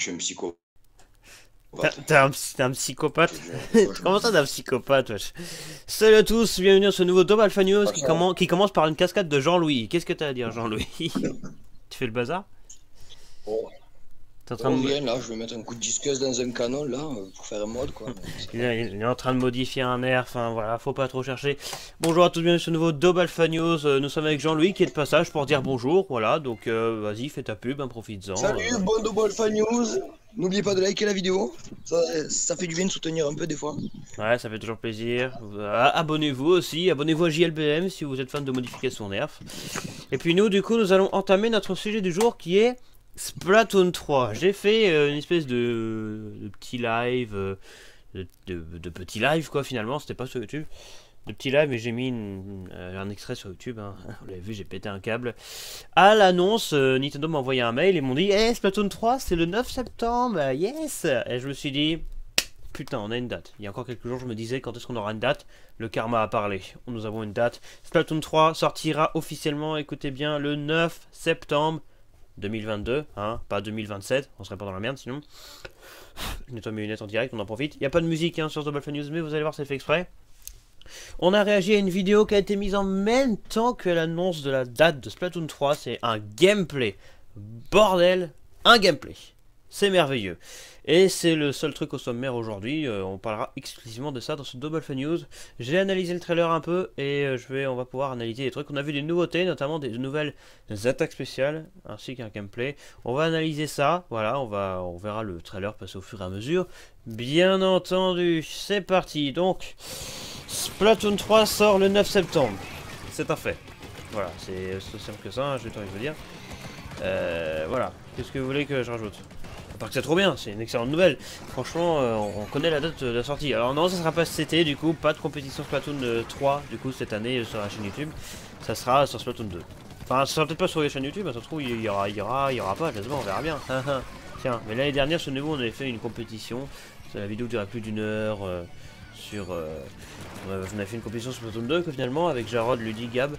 suis un psychopathe. T'es un psychopathe? Comment ça, t'es un psychopathe, wesh? Salut à tous, bienvenue dans ce nouveau Top Alpha News qui commence par une cascade de Jean-Louis. Qu'est-ce que t'as à dire, Jean-Louis? Tu fais le bazar? Bon, T'es en train on de... vient là, je vais mettre un coup de disqueuse dans un canon là, pour faire un mode quoi. Il est en train de modifier un air, enfin voilà, faut pas trop chercher. Bonjour à tous, bienvenue dans ce nouveau Double Alpha News. Nous sommes avec Jean-Louis qui est de passage pour dire bonjour, voilà, donc vas-y, fais ta pub, hein, profites-en. Salut, bon Double Alpha News. N'oubliez pas de liker la vidéo, ça fait du bien de soutenir un peu des fois. Ouais, ça fait toujours plaisir. Abonnez-vous aussi, abonnez-vous à JLBM si vous êtes fan de modification nerf. Et puis nous, du coup, nous allons entamer notre sujet du jour qui est Splatoon 3. J'ai fait une espèce de petit live, de petit live quoi finalement, c'était pas sur YouTube. De petit live, mais j'ai mis un extrait sur YouTube, hein. Vous l'avez vu, j'ai pété un câble. À l'annonce, Nintendo m'a envoyé un mail et m'ont dit hey, Splatoon 3, c'est le 9 septembre, yes. Et je me suis dit, putain, on a une date. Il y a encore quelques jours, je me disais, quand est-ce qu'on aura une date? Le karma a parlé. Nous avons une date. Splatoon 3 sortira officiellement, écoutez bien, le 9 septembre 2022, hein, pas 2027, on serait pas dans la merde sinon. Je nettoie mes lunettes en direct, on en profite. Il n'y a pas de musique hein, sur Double Alpha News, mais vous allez voir, c'est fait exprès. On a réagi à une vidéo qui a été mise en même temps que l'annonce de la date de Splatoon 3. C'est un gameplay. Bordel, un gameplay. C'est merveilleux. Et c'est le seul truc au sommaire aujourd'hui. On parlera exclusivement de ça dans ce Double Alpha News. J'ai analysé le trailer un peu et on va pouvoir analyser les trucs. On a vu des nouveautés, notamment des nouvelles attaques spéciales ainsi qu'un gameplay. On va analyser ça. Voilà, on verra le trailer passer au fur et à mesure. Bien entendu, c'est parti. Donc, Splatoon 3 sort le 9 septembre. C'est un fait. Voilà, c'est aussi simple que ça, hein, je vais vous dire. Voilà, qu'est-ce que vous voulez que je rajoute? Parce que c'est trop bien, c'est une excellente nouvelle. Franchement, on connaît la date de la sortie. Alors non, ça sera pas cet été, du coup, pas de compétition Splatoon 3, du coup, cette année sur la chaîne YouTube. Ça sera sur Splatoon 2. Enfin, ça sera peut-être pas sur les chaînes YouTube, ça se trouve, il y aura pas, je sais pas, on verra bien. Tiens, mais l'année dernière, sur Nouveau, on avait fait une compétition. La vidéo durait plus d'une heure on avait fait une compétition sur Splatoon 2 que finalement, avec Jarod, Ludy, Gab.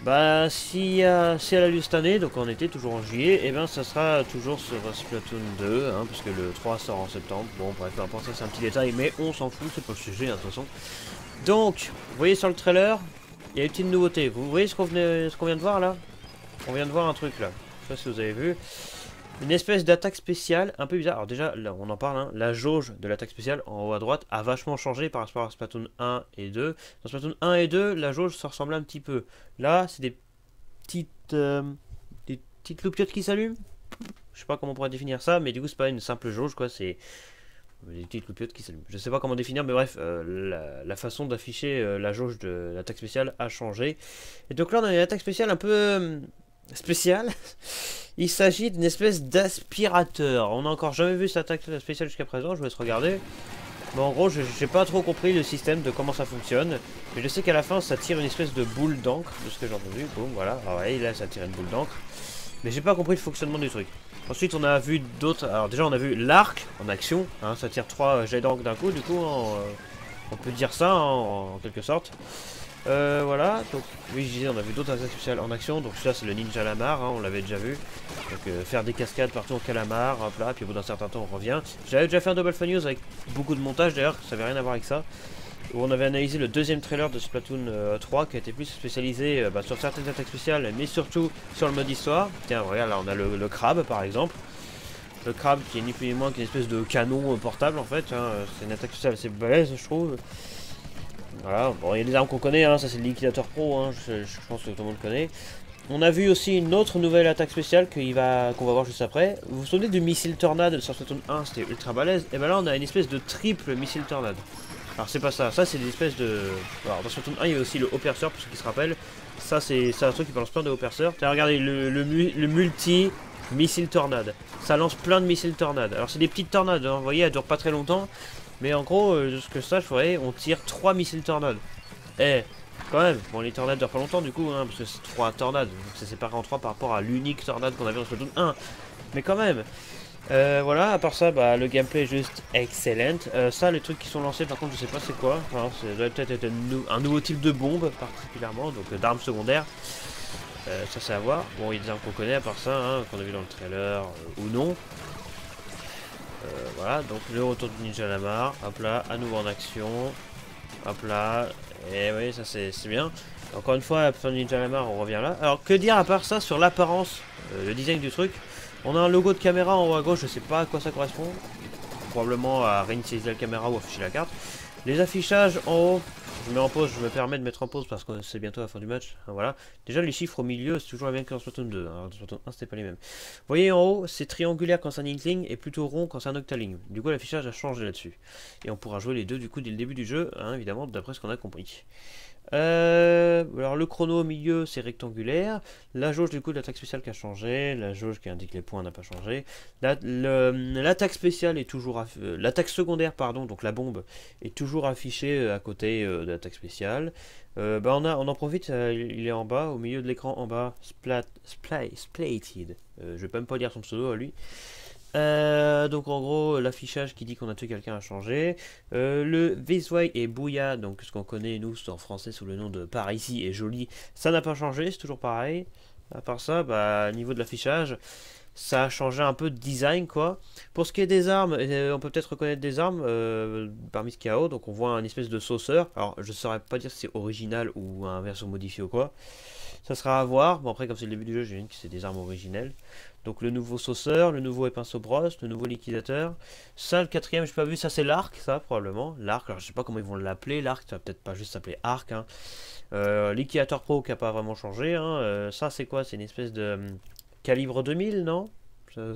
Bah, si elle a lieu cette année, donc en été, toujours en juillet, et ben ça sera toujours sur Splatoon 2, hein, parce que le 3 sort en septembre. Bon, bref, peu importe, ça c'est un petit détail, mais on s'en fout, c'est pas le sujet, hein, de toute façon. Donc, vous voyez sur le trailer, il y a une petite nouveauté. Vous voyez ce qu'on vient de voir là? On vient de voir un truc là, je sais pas si vous avez vu. Une espèce d'attaque spéciale un peu bizarre. Alors déjà, là, on en parle, hein, la jauge de l'attaque spéciale en haut à droite a vachement changé par rapport à Splatoon 1 et 2. Dans Splatoon 1 et 2, la jauge se ressemble un petit peu. Là, c'est des petites loupiottes qui s'allument. Je sais pas comment on pourrait définir ça, mais du coup, c'est pas une simple jauge, quoi. C'est des petites loupiottes qui s'allument. Je sais pas comment définir, mais bref, la façon d'afficher la jauge de l'attaque spéciale a changé. Et donc là, on a une attaque spéciale un peu spéciale. Il s'agit d'une espèce d'aspirateur. On n'a encore jamais vu cette attaque spéciale jusqu'à présent, je vais se regarder. Mais en gros, j'ai pas trop compris le système de comment ça fonctionne. Mais je sais qu'à la fin, ça tire une espèce de boule d'encre, de ce que j'ai entendu. Boum, voilà. Ah ouais, là, ça tire une boule d'encre. Mais j'ai pas compris le fonctionnement du truc. Ensuite, on a vu d'autres... Alors déjà, on a vu l'arc en action. Hein, ça tire 3 jets d'encre d'un coup, du coup, on peut dire ça en quelque sorte. Voilà, donc oui je disais on a vu d'autres attaques spéciales en action, donc celui-là c'est le ninja lamar, hein, on l'avait déjà vu. Donc faire des cascades partout en calamar, hop là, puis au bout d'un certain temps on revient. J'avais déjà fait un Double Alpha News avec beaucoup de montage d'ailleurs, ça n'avait rien à voir avec ça. Où on avait analysé le deuxième trailer de Splatoon 3 qui a été plus spécialisé sur certaines attaques spéciales, mais surtout sur le mode histoire. Tiens regarde là on a le crabe par exemple. Le crabe qui est ni plus ni moins qu'une espèce de canon portable en fait, hein. C'est une attaque spéciale assez balèze je trouve. Voilà, bon, il y a des armes qu'on connaît, hein, ça c'est le liquidateur pro, hein, je pense que tout le monde connaît. On a vu aussi une autre nouvelle attaque spéciale qu'on va voir juste après. Vous vous souvenez du missile tornade sur Splatoon 1, c'était ultra balèze. Et ben là on a une espèce de triple missile tornade. Alors c'est pas ça, ça c'est des espèces de... Alors dans Splatoon 1 il y a aussi le haut perceur pour ceux qui se rappellent. Ça c'est un truc qui balance plein de haut perceurs. Regardez le multi missile tornade. Ça lance plein de missiles tornades. Alors c'est des petites tornades, hein, vous voyez, elles durent pas très longtemps. Mais en gros, de ce que je sache, on tire 3 missiles tornades. Eh, quand même, bon les tornades durent pas longtemps du coup, hein, parce que c'est 3 tornades. Donc c'est séparé en 3 par rapport à l'unique tornade qu'on avait dans Splatoon 1. Mais quand même. Voilà, à part ça, bah, le gameplay est juste excellent. Ça, les trucs qui sont lancés, par contre, je sais pas c'est quoi. Enfin, ça doit peut-être être un nouveau type de bombe, particulièrement, donc d'armes secondaires. Ça, c'est à voir. Bon, il y a des armes qu'on connaît, à part ça, hein, qu'on a vu dans le trailer, ou non. Voilà, donc le retour de Ninja Lamar, hop là, à nouveau en action, hop là, et oui, ça c'est bien. Encore une fois, la Ninja Lamar, on revient là. Alors, que dire à part ça sur l'apparence, le design du truc? On a un logo de caméra en haut à gauche, je sais pas à quoi ça correspond. Probablement à réinitialiser la caméra ou afficher la carte. Les affichages en haut, je mets en pause, je me permets de mettre en pause parce que c'est bientôt la fin du match. Voilà. Déjà les chiffres au milieu, c'est toujours la même qu'en Splatoon 2. Alors, dans Splatoon 1, c'était pas les mêmes. Vous voyez en haut, c'est triangulaire quand c'est un Inkling et plutôt rond quand c'est un Octaling. Du coup, l'affichage a changé là-dessus. Et on pourra jouer les deux du coup dès le début du jeu, hein, évidemment, d'après ce qu'on a compris. Alors le chrono au milieu c'est rectangulaire, la jauge du coup de l'attaque spéciale qui a changé, la jauge qui indique les points n'a pas changé, l'attaque spéciale est toujours l'attaque secondaire pardon, donc la bombe est toujours affichée à côté de l'attaque spéciale. On en profite, il est en bas, au milieu de l'écran en bas, Splated, je vais même pas dire son pseudo à lui. Donc en gros l'affichage qui dit qu'on a tué quelqu'un a changé. Le This Way et Bouya, donc ce qu'on connaît nous en français sous le nom de Par ici et Joli, ça n'a pas changé, c'est toujours pareil. À part ça, au niveau de l'affichage, ça a changé un peu de design quoi. Pour ce qui est des armes, on peut peut-être reconnaître des armes parmi ce qu'il y a haut, donc on voit un espèce de sauceur. Alors je saurais pas dire si c'est original ou un version modifiée ou quoi. Ça sera à voir. Bon après comme c'est le début du jeu, j'imagine que c'est des armes originelles. Donc le nouveau sauceur, le nouveau pinceau brosse, le nouveau liquidateur. Ça, le quatrième, j'ai pas vu, ça c'est l'arc, ça probablement. L'arc, alors je sais pas comment ils vont l'appeler, l'arc, ça va peut-être pas juste s'appeler arc. Hein. Liquidateur pro qui a pas vraiment changé. Hein. Ça c'est quoi? C'est une espèce de calibre 2000, non?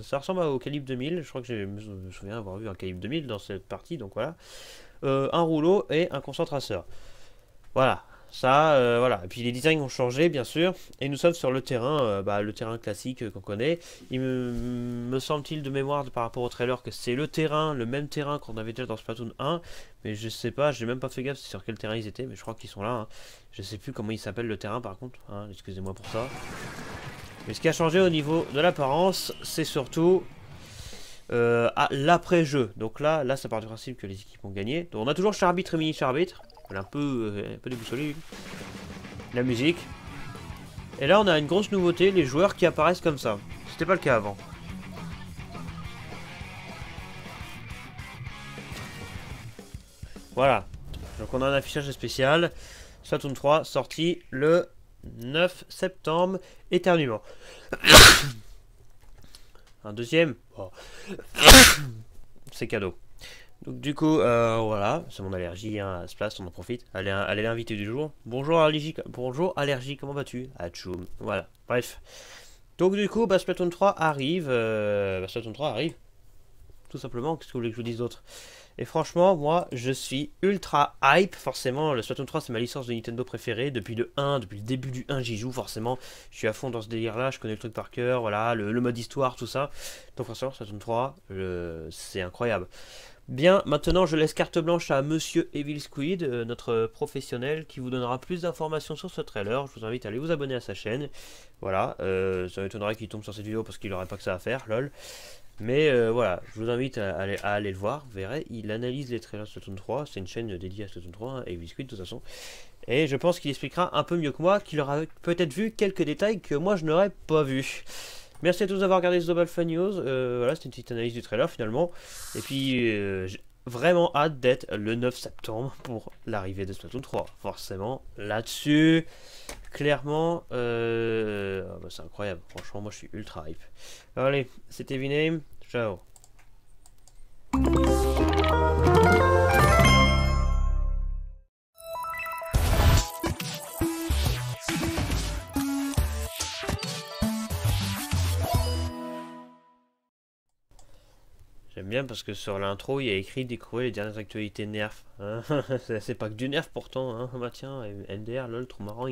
Ça ressemble au calibre 2000, je crois que je me souviens avoir vu un calibre 2000 dans cette partie, donc voilà. Un rouleau et un concentrateur. Voilà. Ça, voilà. Et puis les designs ont changé, bien sûr. Et nous sommes sur le terrain, le terrain classique qu'on connaît. Il me semble-t-il de mémoire par rapport au trailer que c'est le même terrain qu'on avait déjà dans Splatoon 1. Mais je sais pas, j'ai même pas fait gaffe sur quel terrain ils étaient, mais je crois qu'ils sont là. Hein. Je sais plus comment il s'appelle le terrain par contre. Hein, excusez-moi pour ça. Mais ce qui a changé au niveau de l'apparence, c'est surtout l'après-jeu. Donc là, ça part du principe que les équipes ont gagné. Donc on a toujours Charbitre et Mini-Charbitre. Un peu déboussolé. La musique. Et là on a une grosse nouveauté, les joueurs qui apparaissent comme ça. C'était pas le cas avant. Voilà. Donc on a un affichage spécial. Splatoon 3 sorti le 9 septembre. Éternuement. Un deuxième. Oh. C'est cadeau. Donc du coup, voilà, c'est mon allergie hein, à ce place, on en profite. Elle est l'invitée du jour. Bonjour allergie, comment vas-tu? Atchoum, voilà, bref. Donc du coup, Splatoon 3 arrive, tout simplement, qu'est-ce que vous voulez que je vous dise d'autre? Et franchement, moi, je suis ultra hype, forcément, le Splatoon 3 c'est ma licence de Nintendo préférée, depuis le début du 1 j'y joue, forcément, je suis à fond dans ce délire-là, je connais le truc par cœur, voilà, le mode histoire, tout ça. Donc forcément, Splatoon 3, c'est incroyable. Bien, maintenant je laisse carte blanche à Monsieur Evil Squid, notre professionnel, qui vous donnera plus d'informations sur ce trailer. Je vous invite à aller vous abonner à sa chaîne. Voilà, ça m'étonnerait qu'il tombe sur cette vidéo parce qu'il n'aurait pas que ça à faire, lol. Mais voilà, je vous invite à aller le voir. Vous verrez, il analyse les trailers de Splatoon 3. C'est une chaîne dédiée à Splatoon 3, hein, Evil Squid de toute façon. Et je pense qu'il expliquera un peu mieux que moi, qu'il aura peut-être vu quelques détails que moi je n'aurais pas vu. Merci à tous d'avoir regardé ce Global Fun News. Voilà, c'était une petite analyse du trailer finalement. Et puis, j'ai vraiment hâte d'être le 9 septembre pour l'arrivée de Splatoon 3. Forcément, là-dessus, clairement, c'est incroyable. Franchement, moi je suis ultra hype. Allez, c'était Viname. Ciao. J'aime bien parce que sur l'intro, il y a écrit découvrir les dernières actualités nerf. Hein. C'est pas que du nerf pourtant. Hein. Bah tiens, NDR, lol, trop marrant.